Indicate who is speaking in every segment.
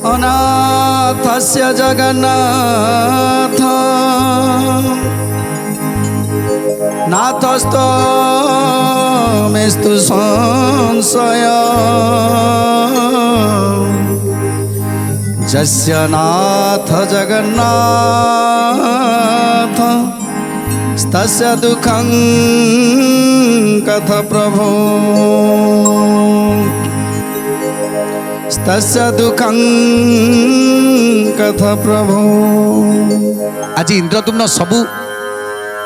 Speaker 1: अनाथस्य जगन्नाथ नाथस्तो मेस्तु संशय जस्य नाथ जगन्नाथ तस्य दुःखं कथ प्रभो तस्य दुःखं कथ प्रभो।
Speaker 2: आज इंद्रदुम्न सबु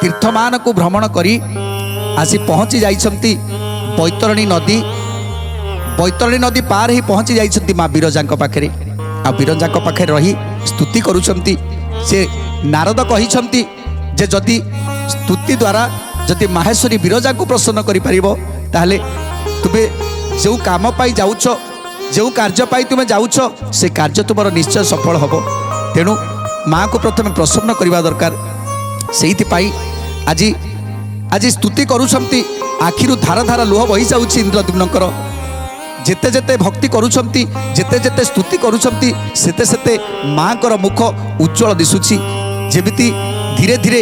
Speaker 2: तीर्थमान को भ्रमण करी आसी पहुँची जाइछंती बैतरणी नदी पार ही पहुँची जाइछंती माँ बिरजा पाखे आ बिरजा पाखे रही स्तुति करुछंती। से नारद कहिछंती जे जदि स्तुति द्वारा जदि माहेश्वरी बिरजा को प्रसन्न करि परिबो ताहले तुमे जो काम पाई जाउछ जो कार्य पाई तुमे जाउछ से कार्य तुमर निश्चय सफल हबो। तेणु माँ को प्रथमे प्रसन्न करवा दरकार। सेहिति पाई आज आज स्तुति करुछंती आखिरु धार धार लुह बही जाउछि इंद्रदुम्नकर। जेते जेते भक्ति करुछंती जेते जेते स्तुति करुछंती सेते सेते माँ कर मुख उज्जवल दिसुछि। जेमिति धीरे धीरे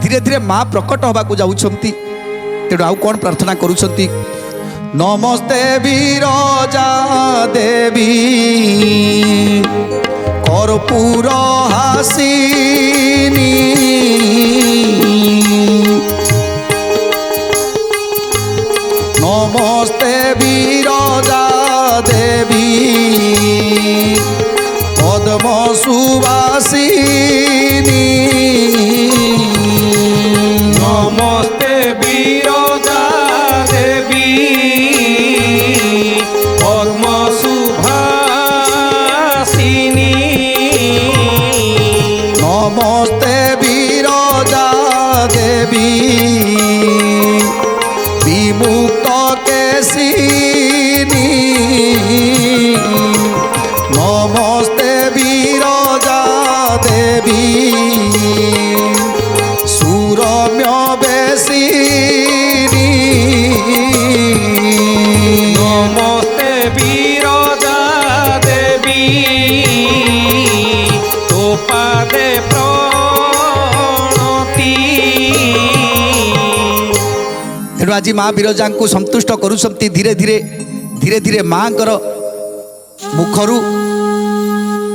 Speaker 2: धीरे धीरे माँ प्रकट हवा को जाउछंती। तेणु आउ कोन प्रार्थना करुछंती।
Speaker 1: नमस्ते बिरजा देवी कर्पूर हासिनी नमस्ते बिरजा देवी पद्म सुवासिनी
Speaker 3: नमस्ते बिरजा देवी पद्म सुभासिनी
Speaker 1: नमस्ते बिरजा देवी विमुक्त केशिनी नमस्ते बिरजा देवी सुरम्य बेसिनी
Speaker 3: नमस्ते बिरजा देवी तो पादे प्रणति।
Speaker 2: तेणु आज माँ बिरजा को संतुष्ट करुछंती। धीरे धीरे धीरे धीरे माँ कर मुखरू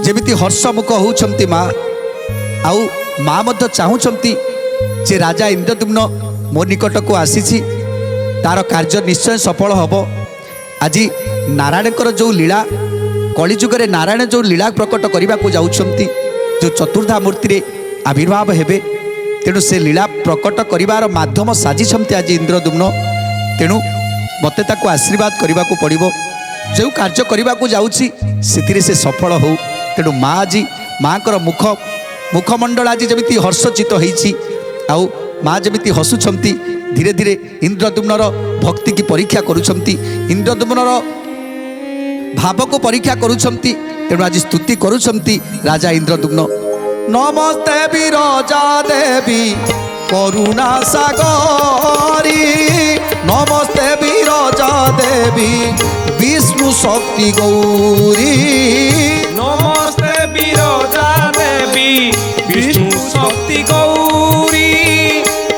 Speaker 2: जेमिति हर्ष मुख होउछंती माँ आउ माँ मध्य चाहूछंती जे राजा इंद्रदुम्न मो निकट को आसीछि तार कार्य निश्चय सफल हब। आज नारायणकर जो लीला कलिजुगरे नारायण जो लीला प्रकट करने को जाउछंती जो चतुर्धा मूर्ति रे आविर्भाव हेबे। तेणु से लीला प्रकट करिवार माध्यम साजिछंती आज इंद्रदुम्न। तेणु मते ताको आशीर्वाद करने को पड़िबो। जो कार्य करने को जाउछि सेतिरे से सफल हो। तेणु माँ आज माँ कर मुखमंडल आज जमिति हर्षचित होइछि आउ माँ जमिति हसुछंती। धीरे धीरे इंद्रदुम्नर भक्ति की परीक्षा करुछंती इंद्रदुम्नर भाव को परीक्षा करुछंती। तेणु आज स्तुति करुछंती राजा इंद्रदुम्न।
Speaker 1: नमस्ते बिरजा देवी करुणा सागरी नमस्ते बिरजा देवी विष्णु शक्ति गौरी
Speaker 3: नमस्ते बिरजा देवी विष्णु शक्ति गौरी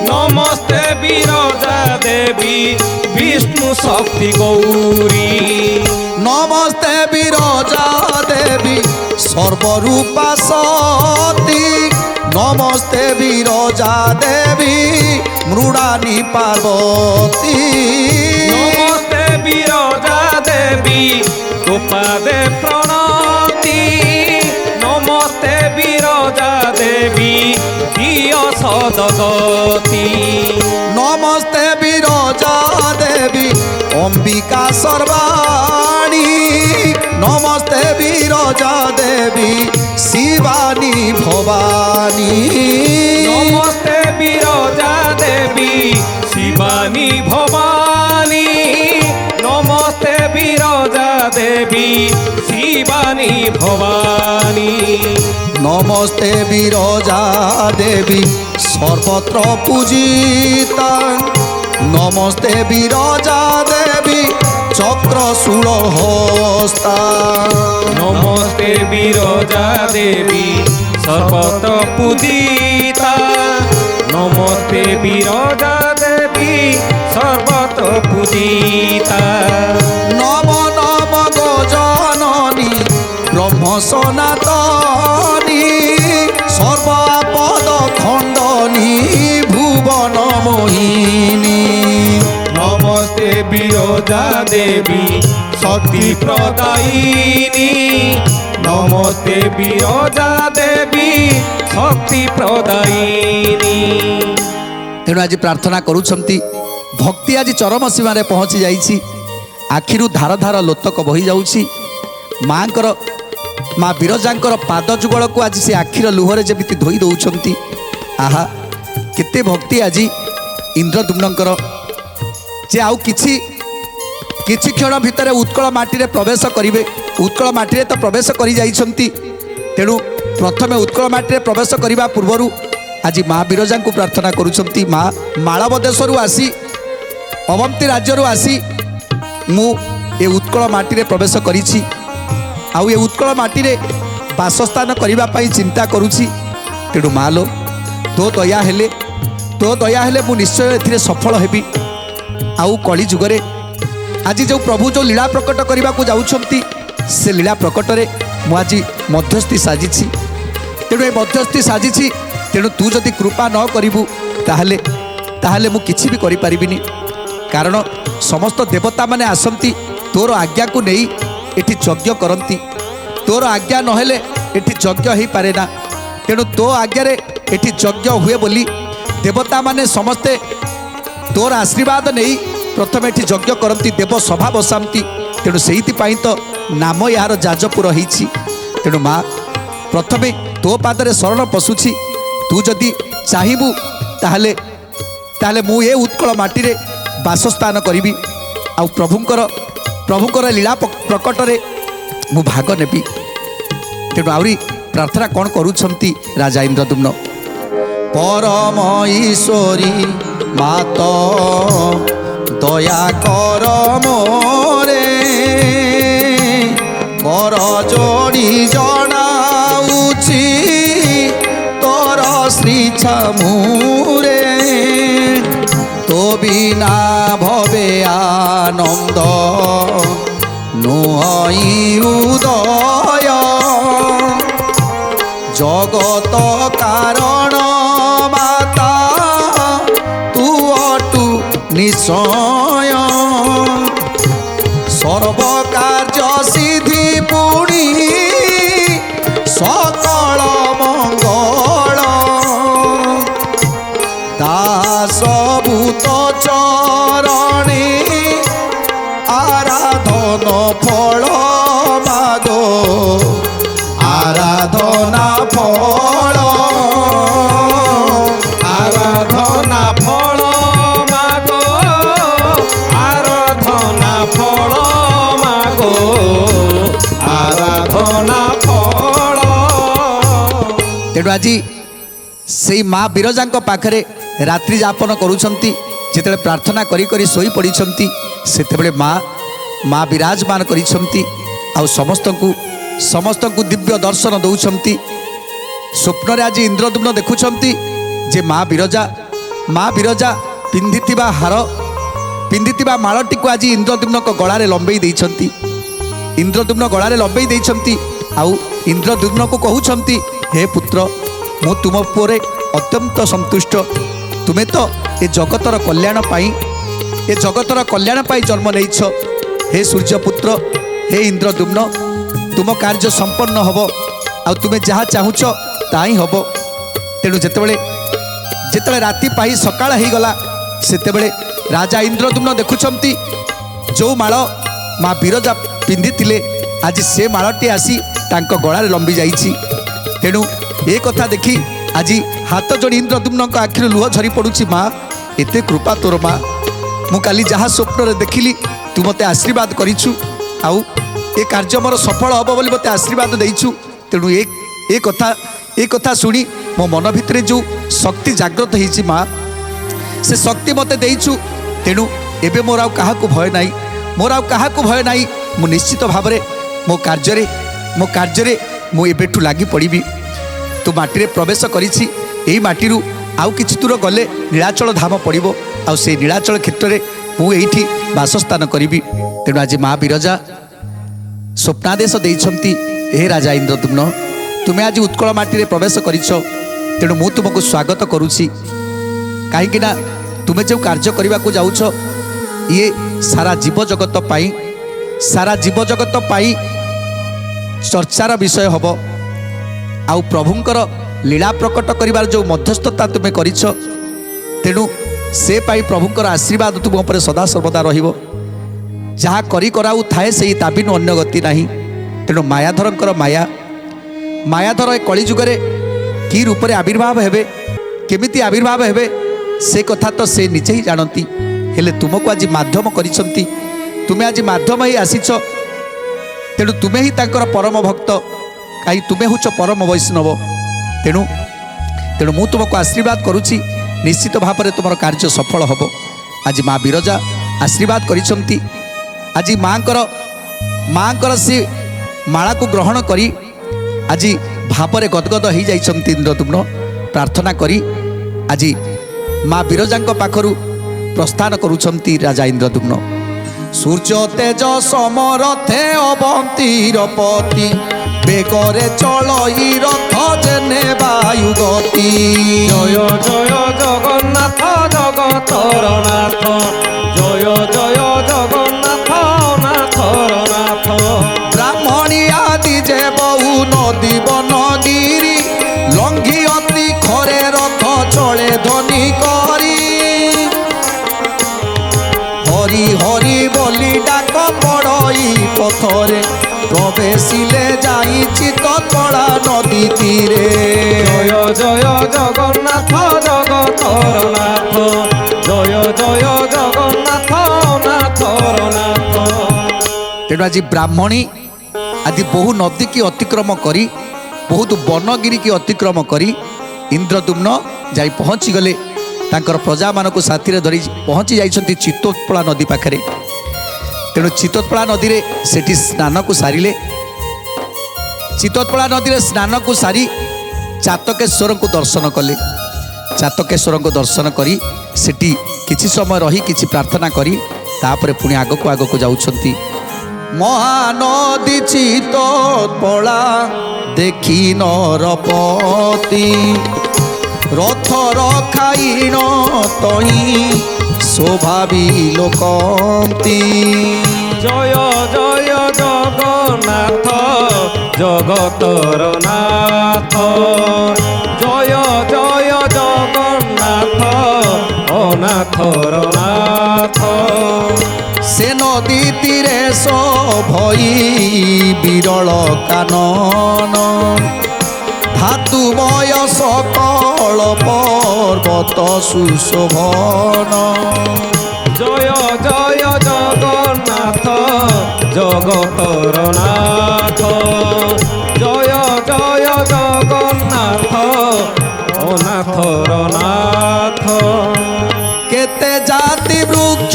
Speaker 3: नमस्ते बिरजा देवी विष्णु शक्ति गौरी
Speaker 1: नमस्ते बिरजा देवी सर्वरूपा सती नमस्ते बिरजा देवी मृडानी पार्वती
Speaker 3: नमस्ते बिरजा देवी गोपादे प्रणति नमस्ते बिरजा देवी दिय सदगति
Speaker 1: नमस्ते बिरजा देवी अंबिका सर्वाणी नमस्ते बिरजा देवी शिवानी भवानी
Speaker 3: नमस्ते बिरजा देवी शिवानी भवानी नमस्ते बिरजा देवी शिवानी भवानी
Speaker 1: नमस्ते बिरजा देवी सर्वत्र पूजिता नमस्ते बिरजा देवी चक्रशूल हस्ता
Speaker 3: नमस्ते বিরজা দেবী সর্বত পূজিতা নমস্তে বিরজা দেবী সর্বত পূজিতা
Speaker 1: নম নম গজননী ব্রহ্ম সনাতনী সর্বপদ খণ্ডনী ভুবন মোহিনী
Speaker 3: নমস্তে বিরজা দেবী শক্তি প্রদায়িনী নমস্তে বিরজা দেবী শক্তি প্রদায়িনী।
Speaker 2: তেଣୁ ଆଜି ପ୍ରାର୍ଥନା କରୁଛନ୍ତି ଭକ୍ତି ଆଜି ଚରମ ସୀମାରେ ପହଞ୍ଚି ଯାଇଛି। ଆଖିରୁ ଧାର ଧାର ଲୋତକ ବହି ଯାଉଛି। ମାଙ୍କର ମା ବିରଜାଙ୍କର ପାଦ ଯୁଗଳକୁ ଆଜି ସେ ଆଖିର ଲୁହରେ ଯେମିତି ଧୋଇ ଦେଉଛନ୍ତି। ଆହା କେତେ ଭକ୍ତି ଆଜି ଇନ୍ଦ୍ରଦ୍ୟୁମ୍ନଙ୍କର ଯେ ଆଉ କିଛି କ୍ଷଣ ଭିତରେ ଉତ୍କଳ ମାଟିରେ ପ୍ରବେଶ କରିବେ। ଉତ୍କଳ ମାଟିରେ ତ ପ୍ରବେଶ କରି ଯାଇଛନ୍ତି। ତେଣୁ ପ୍ରଥମେ ଉତ୍କଳ ମାଟିରେ ପ୍ରବେଶ କରିବା ପୂର୍ବରୁ ଆଜି ମା ବିରଜାଙ୍କୁ ପ୍ରାର୍ଥନା କରୁଛନ୍ତି ମା ମାଳବ ଦେଶରୁ ଆସି ଅବନ୍ତୀ ରାଜ୍ୟରୁ ଆସି ମୁଁ ଏ ଉତ୍କଳ ମାଟିରେ ପ୍ରବେଶ କରିଛି। ଆଉ ଏ ଉତ୍କଳ ମାଟିରେ ବାସସ୍ଥାନ କରିବା ପାଇଁ ଚିନ୍ତା କରୁଛି। ତେଣୁ ମା ଲୋ ତୋ ଦୟା ହେଲେ ମୁଁ ନିଶ୍ଚୟ ଏଥିରେ ସଫଳ ହେବି। ଆଉ କଳି ଯୁଗରେ ଆଜି ଯେଉଁ ପ୍ରଭୁ ଯେଉଁ ଲୀଳା ପ୍ରକଟ କରିବାକୁ ଯାଉଛନ୍ତି ସେ ଲୀଳା ପ୍ରକଟରେ ମୁଁ ଆଜି ମଧ୍ୟସ୍ଥି ସାଜିଛି। ତେଣୁ ଏ ମଧ୍ୟସ୍ଥି ସାଜିଛି। ତେଣୁ ତୁ ଯଦି କୃପା ନ କରିବୁ ତାହେଲେ ମୁଁ କିଛି ବି କରିପାରିବିନି। କାରଣ ସମସ୍ତ ଦେବତାମାନେ ଆସନ୍ତି ତୋର ଆଜ୍ଞାକୁ ନେଇ ଏଠି ଯଜ୍ଞ କରନ୍ତି। ତୋର ଆଜ୍ଞା ନହେଲେ ଏଠି ଯଜ୍ଞ ହେଇପାରେ ନା। ତେଣୁ ତୋ ଆଜ୍ଞାରେ ଏଠି ଯଜ୍ଞ ହୁଏ ବୋଲି ଦେବତାମାନେ ସମସ୍ତେ ତୋର ଆଶୀର୍ବାଦ ନେଇ ପ୍ରଥମେ ଏଠି ଯଜ୍ଞ କରନ୍ତି, ଦେବ ସଭା ବସାନ୍ତି। ତେଣୁ ସେଇଥିପାଇଁ ତ ନାମ ଏହାର ଯାଜପୁର ହେଇଛି। ତେଣୁ ମା ପ୍ରଥମେ ତୋ ପାଦରେ ଶରଣ ପଶୁଛି। ତୁ ଯଦି ଚାହିଁବୁ ତାହେଲେ ମୁଁ ଏ ଉତ୍କଳ ମାଟିରେ ବାସସ୍ଥାନ କରିବି। ଆଉ ପ୍ରଭୁଙ୍କର ଲୀଳା ପ୍ରକଟରେ ମୁଁ ଭାଗ ନେବି। ତେଣୁ ଆହୁରି ପ୍ରାର୍ଥନା କ'ଣ କରୁଛନ୍ତି ରାଜା ଇନ୍ଦ୍ରଦ୍ୟୁମ୍ନ
Speaker 1: পরম ঈশ্বরী মাত দয়া কর মোরে কর যোড়ি জনাউছি তোর শ্রীছা মুরে তো বিনা ভবে আনন্দ নুহই উদয় জগত কারণ মাতা তু অটু নিশ্চয় সর্বকার্য সিদ্ধি পুণি সকল মঙ্গল দাসভূত চরণে আরাধন ফল মাগো আরাধনা ফল
Speaker 3: আরাধনা ফল মাগো আরাধনা ফল মাগো আরাধনা ফল।
Speaker 2: ତେଣୁ ଆଜି ସେଇ ମା ବିରଜାଙ୍କ ପାଖରେ ରାତ୍ରି ଯାପନ କରୁଛନ୍ତି। ଯେତେବେଳେ ପ୍ରାର୍ଥନା କରି କରି ଶୋଇପଡ଼ିଛନ୍ତି ସେତେବେଳେ ମା ବିରାଜମାନ କରିଛନ୍ତି। ଆଉ ସମସ୍ତଙ୍କୁ ଦିବ୍ୟ ଦର୍ଶନ ଦେଉଛନ୍ତି। ସ୍ୱପ୍ନରେ ଆଜି ଇନ୍ଦ୍ରଦ୍ୟୁମ୍ନ ଦେଖୁଛନ୍ତି ଯେ ମା ବିରଜା ପିନ୍ଧିଥିବା ମାଳଟିକୁ ଆଜି ଇନ୍ଦ୍ରଦ୍ୟୁମ୍ନଙ୍କ ଗଳାରେ ଲମ୍ବେଇ ଦେଇଛନ୍ତି। ଇନ୍ଦ୍ରଦ୍ୟୁମ୍ନ ଗଳାରେ ଲମ୍ବେଇ ଦେଇଛନ୍ତି। ଆଉ ଇନ୍ଦ୍ରଦ୍ୟୁମ୍ନକୁ କହୁଛନ୍ତି ହେ ପୁତ୍ର ମୁଁ ତୁମ ଉପରେ ଅତ୍ୟନ୍ତ ସନ୍ତୁଷ୍ଟ। ତୁମେ ତ ଏ ଜଗତର କଲ୍ୟାଣ ପାଇଁ ଜନ୍ମ ନେଇଛ। ହେ ସୂର୍ଯ୍ୟପୁତ୍ର ହେ ଇନ୍ଦ୍ରଦ୍ୟୁମ୍ନ ତୁମ କାର୍ଯ୍ୟ ସମ୍ପନ୍ନ ହେବ। ଆଉ ତୁମେ ଯାହା ଚାହୁଁଛ ତାହା ହିଁ ହେବ। ତେଣୁ ଯେତେବେଳେ ରାତି ପାହି ସକାଳ ହେଇଗଲା ସେତେବେଳେ ରାଜା ଇନ୍ଦ୍ରଦ୍ୟୁମ୍ନ ଦେଖୁଛନ୍ତି ଯେଉଁ ମାଳ ମା ବିରଜା ପିନ୍ଧିଥିଲେ ଆଜି ସେ ମାଳଟି ଆସି ତାଙ୍କ ଗଳାରେ ଲମ୍ବି ଯାଇଛି। ତେଣୁ ଏ କଥା ଦେଖି ଆଜି ହାତ ଯୋଡ଼ି ଇନ୍ଦ୍ରଦ୍ୟୁମ୍ନଙ୍କ ଆଖିରୁ ଲୁହ ଝରି ପଡ଼ୁଛି। ମା ଏତେ କୃପା ତୋର ମା। ମୁଁ କାଲି ଯାହା ସ୍ୱପ୍ନରେ ଦେଖିଲି ତୁ ମୋତେ ଆଶୀର୍ବାଦ କରିଛୁ। ଆଉ ଏ କାର୍ଯ୍ୟ ମୋର ସଫଳ ହେବ ବୋଲି ମୋତେ ଆଶୀର୍ବାଦ ଦେଇଛୁ। ତେଣୁ ଏ କଥା ଶୁଣି ମୋ ମନ ଭିତରେ ଯେଉଁ ଶକ୍ତି ଜାଗ୍ରତ ହେଇଛି ମା ସେ ଶକ୍ତି ମୋତେ ଦେଇଛୁ। ତେଣୁ ଏବେ ମୋର ଆଉ କାହାକୁ ଭୟ ନାହିଁ। ମୁଁ ନିଶ୍ଚିତ ଭାବରେ ମୋ କାର୍ଯ୍ୟରେ ମୁଁ ଏବେଠୁ ଲାଗି ପଡ଼ିବି। ତୁ ମାଟିରେ ପ୍ରବେଶ କରିଛି, ଏଇ ମାଟିରୁ ଆଉ କିଛି ଦୂର ଗଲେ ନୀଳାଚଳ ଧାମ ପଡ଼ିବ, ଆଉ ସେଇ ନୀଳାଚଳ କ୍ଷେତ୍ରରେ ମୁଁ ଏଇଠି ବାସସ୍ଥାନ କରିବି। ତେଣୁ ଆଜି ମା ବିରଜା ସ୍ୱପ୍ନାଦେଶ ଦେଇଛନ୍ତି, ହେ ରାଜା ଇନ୍ଦ୍ରଦ୍ୟୁମ୍ନ, ତୁମେ ଆଜି ଉତ୍କଳ ମାଟିରେ ପ୍ରବେଶ କରିଛ, ତେଣୁ ମୁଁ ତୁମକୁ ସ୍ୱାଗତ କରୁଛି। କାହିଁକିନା ତୁମେ ଯେଉଁ କାର୍ଯ୍ୟ କରିବାକୁ ଯାଉଛ ଇଏ ସାରା ଜୀବଜଗତ ପାଇଁ, ସାରା ଜୀବଜଗତ ପାଇଁ ଚର୍ଚ୍ଚାର ବିଷୟ ହେବ। ଆଉ ପ୍ରଭୁଙ୍କର ଲୀଳା ପ୍ରକଟ କରିବାର ଯେଉଁ ମଧ୍ୟସ୍ଥତା ତୁମେ କରିଛ, ତେଣୁ ସେ ପାଇଁ ପ୍ରଭୁଙ୍କର ଆଶୀର୍ବାଦ ତୁମ ଉପରେ ସଦାସର୍ବଦା ରହିବ। ଯାହା କରି କରାଉଥାଏ ସେହି ତା ବିନୁ ଅନ୍ୟ ଗତି ନାହିଁ। ତେଣୁ ମାୟାଧରଙ୍କର ମାୟାଧର ଏ କଳିଯୁଗରେ କି ରୂପରେ ଆବିର୍ଭାବ ହେବେ, କେମିତି ଆବିର୍ଭାବ ହେବେ, ସେ କଥା ତ ସେ ନିଜେ ହିଁ ଜାଣନ୍ତି। ହେଲେ ତୁମକୁ ଆଜି ମାଧ୍ୟମ କରିଛନ୍ତି, ତୁମେ ଆଜି ମାଧ୍ୟମ ହେଇ ଆସିଛ। ତେଣୁ ତୁମେ ହିଁ ତାଙ୍କର ପରମ ଭକ୍ତ, କାହିଁ ତୁମେ ହେଉଛ ପରମ ବୈଷ୍ଣବ। ତେଣୁ ମୁଁ ତୁମକୁ ଆଶୀର୍ବାଦ କରୁଛି, ନିଶ୍ଚିତ ଭାବରେ ତୁମର କାର୍ଯ୍ୟ ସଫଳ ହେବ। ଆଜି ମା ବିରଜା ଆଶୀର୍ବାଦ କରିଛନ୍ତି। ଆଜି ମାଙ୍କର ସେ ମାଳାକୁ ଗ୍ରହଣ କରି ଆଜି ଭାବରେ ଗଦଗଦ ହୋଇଯାଇଛନ୍ତି ଇନ୍ଦ୍ରଦ୍ୟୁମ୍ନ। ପ୍ରାର୍ଥନା କରି ଆଜି ମା ବିରଜାଙ୍କ ପାଖରୁ ପ୍ରସ୍ଥାନ କରୁଛନ୍ତି ରାଜା ଇନ୍ଦ୍ରଦ୍ୟୁମ୍ନ। ସୂର୍ଯ୍ୟ ତେଜ ସମରଥେ ଅବନ୍ତୀର ପତି, ବେଗରେ ଚଳଇ ରଥ ଯେନେ ବାୟୁ ଗତି।
Speaker 3: জয় জয় জগন্নাথ জগতর নাথ, জয় জয় জগন্নাথ নাথর নাথ।
Speaker 2: ব্রাহ্মণী আদি যে বহু নদী বনগিরি, লঙ্ঘি অতি খরে রথ চলে ধ্বনি করি। হরি হরি বলি ডাক পড়ই পথরে, প্রবেশিলে যাই চিততলা নদী তীরে।
Speaker 3: জয় জয় জগন্নাথ জগতর নাথ, জয় জয় জগন্নাথ নাথর নাথ।
Speaker 2: তেণু আজ ব্রাহ্মণী আদি বহু নদী কি অতিক্রম করি, ବହୁତ ବନଗିରି କି ଅତିକ୍ରମ କରି ଇନ୍ଦ୍ରଦ୍ୟୁମ୍ନ ଯାଇ ପହଞ୍ଚିଗଲେ। ତାଙ୍କର ପ୍ରଜାମାନଙ୍କୁ ସାଥିରେ ଧରି ପହଞ୍ଚି ଯାଇଛନ୍ତି ଚିତ୍ତୋତ୍ପଳା ନଦୀ ପାଖରେ। ତେଣୁ ଚିତ୍ତୋତ୍ପଳା ନଦୀରେ ସେଠି ସ୍ନାନକୁ ସାରିଲେ। ଚିତ୍ତୋତ୍ପଳା ନଦୀରେ ସ୍ନାନକୁ ସାରି ଚାତକେଶ୍ୱରଙ୍କୁ ଦର୍ଶନ କଲେ। ଚାତକେଶ୍ୱରଙ୍କୁ ଦର୍ଶନ କରି ସେଠି କିଛି ସମୟ ରହି କିଛି ପ୍ରାର୍ଥନା କରି ତାପରେ ପୁଣି ଆଗକୁ ଯାଉଛନ୍ତି। ମହାନଦୀ ଚିତ୍ତୋତ୍ପଳା ଦେଖି ନରପତି, ରଥର ଖାଇଣ ତହିଁ ଶୋଭାବି ଲୋକନ୍ତି।
Speaker 3: জয় জয় জগন্নাথ জগতর নাথ, জয় জয় জগন্নাথ অনাথর নাথ।
Speaker 2: সে নদী তীরে সভই বিরল কানন, ধাতুময় সকল পর্বত সুশোভন।
Speaker 3: জয় জয় জগন্নাথ জগতর নাথ, জয় জয় জগন্নাথ অনাথর নাথ।
Speaker 2: কেতে জাতি বৃক্ষ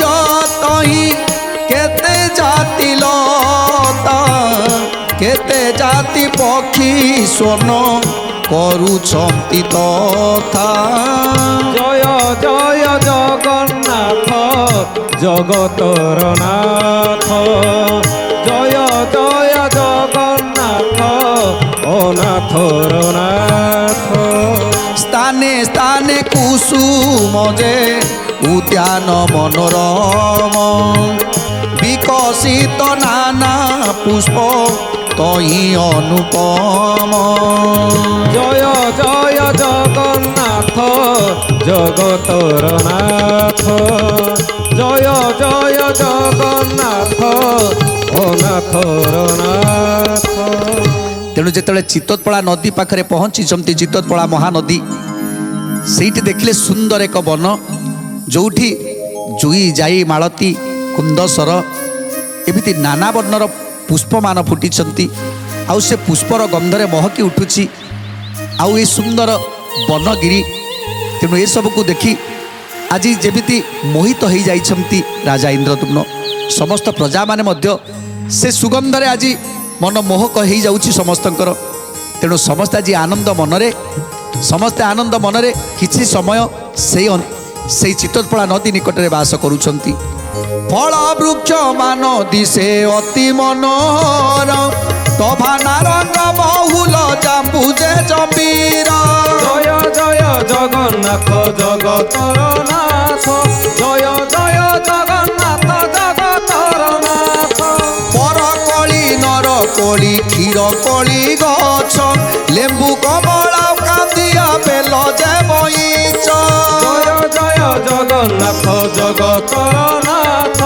Speaker 2: তহি, কেতে জাতি লতা, কেতে জাতি পক্ষী স্বর্ণ କରୁଛନ୍ତି ତଥା।
Speaker 3: জয় জয় জগন্নাথ জগতর নাথ, জয় জয় জগন্নাথ অনাথর নাথ।
Speaker 2: স্থানে স্থানে কুসুম যে উদ্যান মনোরম, বিকশিত নানা পুষ্প তহি অনুপম।
Speaker 3: জয় জয় জগন্নাথ জগতর নাথ, জয় জয় জগন্নাথ অনাথর নাথ।
Speaker 2: তেଣୁ ଯେତେବେଳେ ଚିତ୍ତୋତ୍ପଳା ନଦୀ ପାଖରେ ପହଞ୍ଚିଛନ୍ତି, ଚିତ୍ତୋତ୍ପଳା ମହାନଦୀ, ସେଇଠି ଦେଖିଲେ ସୁନ୍ଦର ଏକ ବନ, ଯେଉଁଠି ଜୁଇ ଯାଇ ମାଳତୀ କୁନ୍ଦସର ଏମିତି ନାନା ବର୍ଣ୍ଣର ପୁଷ୍ପମାନ ଫୁଟିଛନ୍ତି। ଆଉ ସେ ପୁଷ୍ପର ଗନ୍ଧରେ ମହକି ଉଠୁଛି। ଆଉ ଏ ସୁନ୍ଦର ବନଗିରି, ତେଣୁ ଏସବୁକୁ ଦେଖି ଆଜି ଯେମିତି ମୋହିତ ହୋଇଯାଇଛନ୍ତି ରାଜା ଇନ୍ଦ୍ରଦ୍ୟୁମ୍ନ। ସମସ୍ତ ପ୍ରଜାମାନେ ମଧ୍ୟ ସେ ସୁଗନ୍ଧରେ ଆଜି ମନମୋହକ ହୋଇଯାଉଛି ସମସ୍ତଙ୍କର। ତେଣୁ ସମସ୍ତେ ଆଜି ଆନନ୍ଦ ମନରେ ସମସ୍ତେ ଆନନ୍ଦ ମନରେ କିଛି ସମୟ ସେଇ ଚିତ୍ତୋତ୍ପଳା ନଦୀ ନିକଟରେ ବାସ କରୁଛନ୍ତି। ଫଳ ବୃକ୍ଷ ମାନ ଦିଶେ ଅତି ମନୋର ତଭାନା ରଙ୍ଗ ବହୁଲ ଜାମ୍ବୁଜେ ଜମ୍ବୀର।
Speaker 3: ଜୟ ଜୟ ଜଗନ୍ନାଥ ଜଗତର ନାଥ, ଜୟ ଜୟ ଜଗନ୍ନାଥ ଜଗତର ନାଥ।
Speaker 2: ପର କଳି ନର କୋଳି କ୍ଷୀର କୋଳି ଗଛ ଲେମ୍ବୁ କମଳା କାନ୍ଦିଆ ବେଲ ଯେ ବଇଚ।
Speaker 3: ଜୟ ଜୟ ଜଗନ୍ନାଥ ଜଗତର ନାଥ,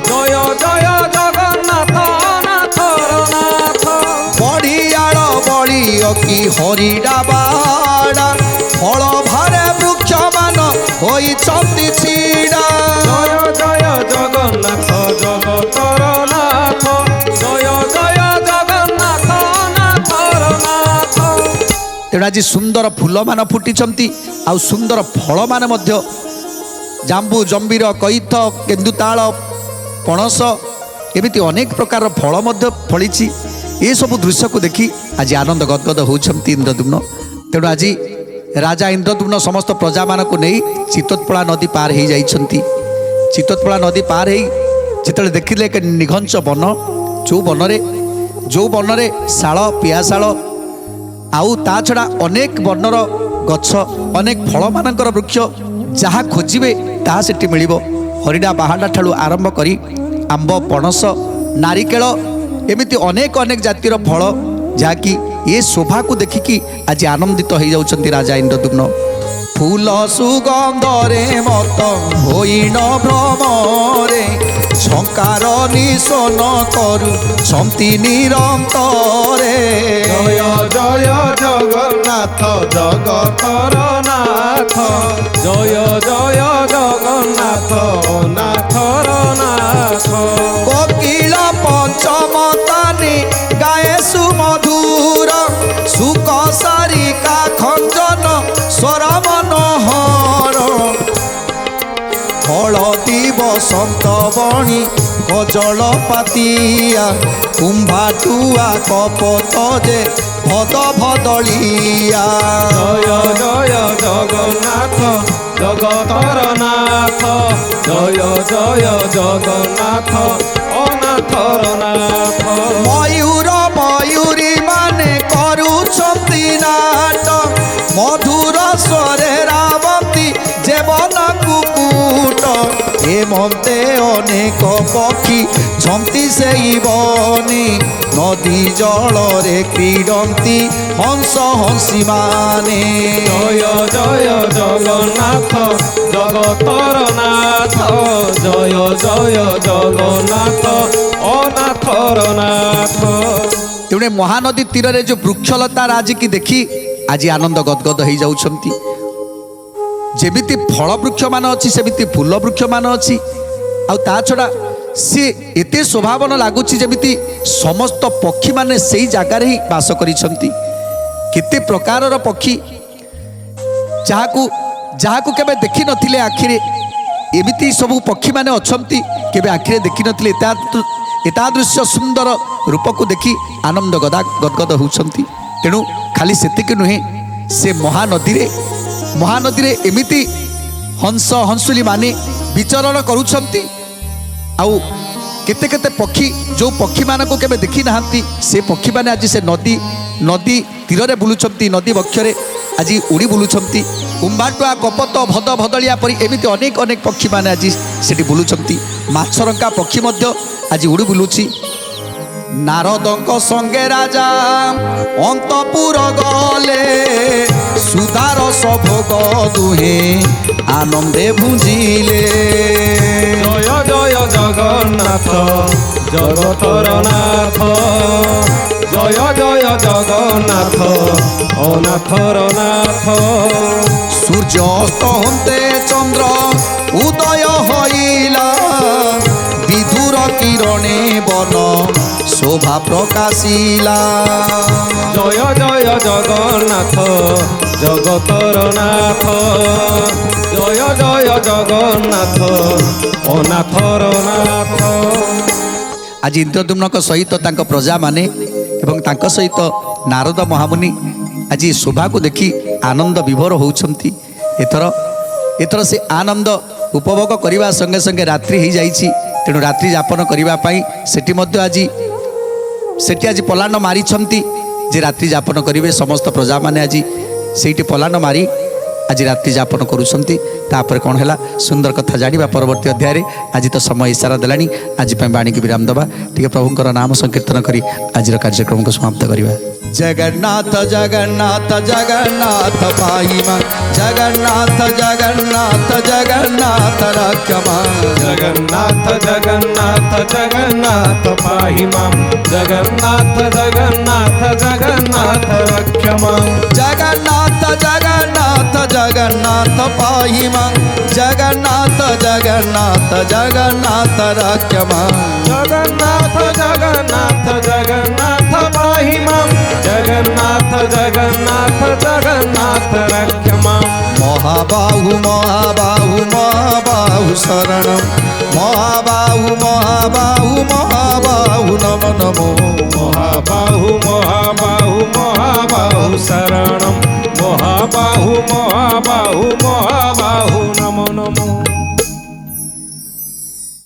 Speaker 3: ଜୟ ଜୟ ଜଗନ୍ନାଥ ଅନାଥର ନାଥ।
Speaker 2: ବଢ଼ିଆଳ ବଳିଅ କି ହରିଡ଼ା ବାଡ଼ା ଫଳ ଭାରେ ବୃକ୍ଷ ମାନ ହୋଇଛନ୍ତି ଛିଡ଼ା।
Speaker 3: ଜୟ ଜୟ ଜଗନ୍ନାଥ ଜଗତର ନାଥ, ଜୟ ଜୟ ଜଗନ୍ନାଥ ଅନାଥର ନାଥ।
Speaker 2: ତେଣୁ ଆଜି ସୁନ୍ଦର ଫୁଲମାନ ଫୁଟିଛନ୍ତି ଆଉ ସୁନ୍ଦର ଫଳମାନେ ମଧ୍ୟ ଜାମ୍ବୁ ଜମ୍ବିର କଇଥ କେନ୍ଦୁତାଳ ପଣସ ଏମିତି ଅନେକ ପ୍ରକାରର ଫଳ ମଧ୍ୟ ଫଳିଛି। ଏସବୁ ଦୃଶ୍ୟକୁ ଦେଖି ଆଜି ଆନନ୍ଦ ଗଦଗଦ ହେଉଛନ୍ତି ଇନ୍ଦ୍ରଦ୍ୟୁମ୍ନ। ତେଣୁ ଆଜି ରାଜା ଇନ୍ଦ୍ରଦ୍ୟୁମ୍ନ ସମସ୍ତ ପ୍ରଜାମାନଙ୍କୁ ନେଇ ଚିତ୍ତୋତ୍ପଳା ନଦୀ ପାର ହୋଇଯାଇଛନ୍ତି। ଚିତ୍ତୋତ୍ପଳା ନଦୀ ପାର ହେଇ ଯେତେବେଳେ ଦେଖିଲେ ଏକ ନିଘଞ୍ଚ ବନ, ଯେଉଁ ବନରେ ଶାଳ ପିଆଶାଳ ଆଉ ତା ଛଡ଼ା ଅନେକ ବର୍ଣ୍ଣର ଗଛ ଅନେକ ଫଳମାନଙ୍କର ବୃକ୍ଷ ଯାହା ଖୋଜିବେ ତାହା ସେଠି ମିଳିବ। ହରିଡ଼ା ବାହାଡ଼ା ଠାରୁ ଆରମ୍ଭ କରି ଆମ୍ବ ପଣସ ନାରିକେଳ ଏମିତି ଅନେକ ଜାତିର ଫଳ ଯାହାକି ଏ ଶୋଭାକୁ ଦେଖିକି ଆଜି ଆନନ୍ଦିତ ହୋଇଯାଉଛନ୍ତି ରାଜା ଇନ୍ଦ୍ରଦ୍ୟୁମ୍ନ। ଫୁଲ ସୁଗନ୍ଧରେ ମତ ହୋଇନ ଭ୍ରମରେ ଝଙ୍କାର ନିଶନ କରୁଛନ୍ତି ନିରନ୍ତରେ।
Speaker 3: ଜୟ ଜୟ ଜଗନ୍ନାଥ ଜଗତର ନାଥ, ଜୟ ଜୟ ଜଗନ୍ନାଥ ଅନାଥର ନାଥ।
Speaker 2: କୋକିଳ ପଞ୍ଚମତାନି ଗାଏ ସୁମଧୁର ସୁକ ସାରିକା ଖଞ୍ଜନ ସ୍ୱର ମନୋହର। ହଳଦୀ ବସନ୍ତ ବଣି କଜଳ ପାତିଆ କୁମ୍ଭାଟୁଆ କପଟ ଯେ ଭଦ ଭଦଳିଆ।
Speaker 3: ଜୟ ଜୟ ଜଗନ୍ନାଥ ଜଗତର ନାଥ, ଜୟ ଜୟ ଜଗନ୍ନାଥ ଅନାଥର ନାଥ।
Speaker 2: ମୟୂର ମୟୂରୀ ମାନେ କରୁଛନ୍ତି ନାଟ ମଧୁର ସ୍ୱରେ ରାବତୀ ଜୀବନ କୁକୁଟ। ଏମନ୍ତେ ଅନେକ ପକ୍ଷୀ ଛନ୍ତି ସେଇ ବନି ନଦୀ ଜଳରେ କ୍ରୀଡ଼ନ୍ତି ହଂସ ହଂସୀ ମାନେ।
Speaker 3: ଜୟ ଜୟ ଜଗନ୍ନାଥ ଜଗତର ନାଥ, ଜୟ ଜୟ ଜଗନ୍ନାଥ ଅନାଥର ନାଥ।
Speaker 2: ତେଣୁ ମହାନଦୀ ତୀରରେ ଯେଉଁ ବୃକ୍ଷଲତା ରାଜିକି ଦେଖି ଆଜି ଆନନ୍ଦ ଗଦଗଦ ହେଇଯାଉଛନ୍ତି। ଯେମିତି ଫଳ ବୃକ୍ଷମାନ ଅଛି ସେମିତି ଫୁଲ ବୃକ୍ଷମାନ ଅଛି ଆଉ ତା ଛଡ଼ା ସେ ଏତେ ଶୋଭାବନ ଲାଗୁଛି ଯେମିତି ସମସ୍ତ ପକ୍ଷୀମାନେ ସେଇ ଜାଗାରେ ହିଁ ବାସ କରିଛନ୍ତି। କେତେ ପ୍ରକାରର ପକ୍ଷୀ ଯାହାକୁ କେବେ ଦେଖିନଥିଲେ ଆଖିରେ, ଏମିତି ସବୁ ପକ୍ଷୀମାନେ ଅଛନ୍ତି କେବେ ଆଖିରେ ଦେଖିନଥିଲେ। ଏତାଦୃଶ୍ୟ ସୁନ୍ଦର ରୂପକୁ ଦେଖି ଆନନ୍ଦ ଗଦଗଦ ହେଉଛନ୍ତି। ତେଣୁ ଖାଲି ସେତିକି ନୁହେଁ, ସେ ମହାନଦୀରେ ଏମିତି ହଂସ ହଂସୁଲି ମାନେ ବିଚରଣ କରୁଛନ୍ତି ଆଉ କେତେ ପକ୍ଷୀ ଯେଉଁ ପକ୍ଷୀମାନଙ୍କୁ କେବେ ଦେଖି ନାହାନ୍ତି ସେ ପକ୍ଷୀମାନେ ଆଜି ସେ ନଦୀ ତୀରରେ ବୁଲୁଛନ୍ତି, ନଦୀ ବକ୍ଷରେ ଆଜି ଉଡ଼ି ବୁଲୁଛନ୍ତି। କୁମ୍ଭାଟୁଆ କପତ ଭଦ ଭଦଳିଆ ପରି ଏମିତି ଅନେକ ପକ୍ଷୀମାନେ ଆଜି ସେଠି ବୁଲୁଛନ୍ତି। ମାଛରଙ୍କା ପକ୍ଷୀ ମଧ୍ୟ ଆଜି ଉଡ଼ି ବୁଲୁଛି। ନାରଦଙ୍କ ସଙ୍ଗେ ରାଜା ଅନ୍ତପୁର ଗଲେ ସୁଧାର ସଭୋଗ ଦୁହେଁ ଆନନ୍ଦେ ଭୁଞ୍ଜିଲେ।
Speaker 3: ଜୟ ଜୟ ଜଗନ୍ନାଥ ଜଗତର ନାଥ, ଜୟ ଜୟ ଜଗନ୍ନାଥ ଅନାଥର ନାଥ।
Speaker 2: ସୂର୍ଯ୍ୟ ଅସ୍ତ ହନ୍ତେ ଚନ୍ଦ୍ର ଉଦୟ হইলা বিধুর কিরণে বন শোভা প্রকাশিলা।
Speaker 3: জয় জয় জগন্নাথ জগতর নাথ, জয় জয় জগন্নাথ অনাথর নাথ।
Speaker 2: আজ ইন্দ্রদ্যুম্নଙ୍କ ସହିତ ତାଙ୍କ ପ୍ରଜାମାନେ ଏବଂ ତାଙ୍କ ସହିତ ନାରଦ ମହାମୁନି ଆଜି ଶୋଭାକୁ ଦେଖି ଆନନ୍ଦ ବିଭୋର ହେଉଛନ୍ତି। ଏଥର ସେ ଆନନ୍ଦ ଉପଭୋଗ କରିବା ସଙ୍ଗେ ସଙ୍ଗେ ରାତ୍ରି ହୋଇଯାଇଛି। ତେଣୁ ରାତ୍ରି ଯାପନ କରିବା ପାଇଁ ସେଠି ଆଜି ପଲାନ ମାରିଛନ୍ତି ଯେ ରାତ୍ରି ଯାପନ କରିବେ। ସମସ୍ତ ପ୍ରଜାମାନେ ଆଜି ସେଇଠି ପଲାନ ମାରି ଆଜି ରାତ୍ରି ଯାପନ କରୁଛନ୍ତି। ତାପରେ କ'ଣ ହେଲା ସୁନ୍ଦର କଥା ଜାଣିବା ପରବର୍ତ୍ତୀ ଅଧ୍ୟାୟରେ। ଆଜି ତ ସମୟ ଇସାରା ଦେଲାଣି, ଆଜି ପାଇଁ ବାଣୀକି ବିରାମ ଦେବା। ଟିକେ ପ୍ରଭୁଙ୍କର ନାମ ସଂକୀର୍ତ୍ତନ କରି ଆଜିର କାର୍ଯ୍ୟକ୍ରମକୁ ସମାପ୍ତ କରିବା। ଜଗନ୍ନାଥ ଜଗନ୍ନାଥ ଜଗନ୍ନାଥ ପାହିମା, ଜଗନ୍ନାଥ ଜଗନ୍ନାଥ ଜଗନ୍ନାଥ ରକ୍ଷମା,
Speaker 3: ଜଗନ୍ନାଥ ଜଗନ୍ନାଥ ଜଗନ୍ନାଥ ପାହି ମାମ୍, ଜଗନ୍ନାଥ ଜଗନ୍ନାଥ ଜଗନ୍ନାଥ ରକ୍ଷମା,
Speaker 1: ଜଗନ୍ନାଥ ଜଗନ୍ନାଥ ଜଗନ୍ନାଥ ପାହିମା, ଜଗନ୍ନାଥ ଜଗନ୍ନାଥ ଜଗନ୍ନାଥ ରକ୍ଷମା,
Speaker 3: ଜଗନ୍ନାଥ ଜଗନ୍ନାଥ ଜଗନ୍ନାଥ ପାହି ମାମ୍, ଜଗନ୍ନାଥ ଜଗନ୍ନାଥ ଜଗନ୍ନାଥ ରକ୍ଷମା,
Speaker 1: ମହାବାହୁ ମହାବାହୁ ମହାବାହୁ ଶରଣମ୍, ମହାବାହୁ ମହାବାହୁ ମହାବାହୁ ନମ ନମୋ,
Speaker 3: ମହାବାହୁ ମହାବାହୁ ମହାବାହୁ ଶରଣମ୍, ମହାବାହୁ ମହାବାହୁ ମହାବାହୁ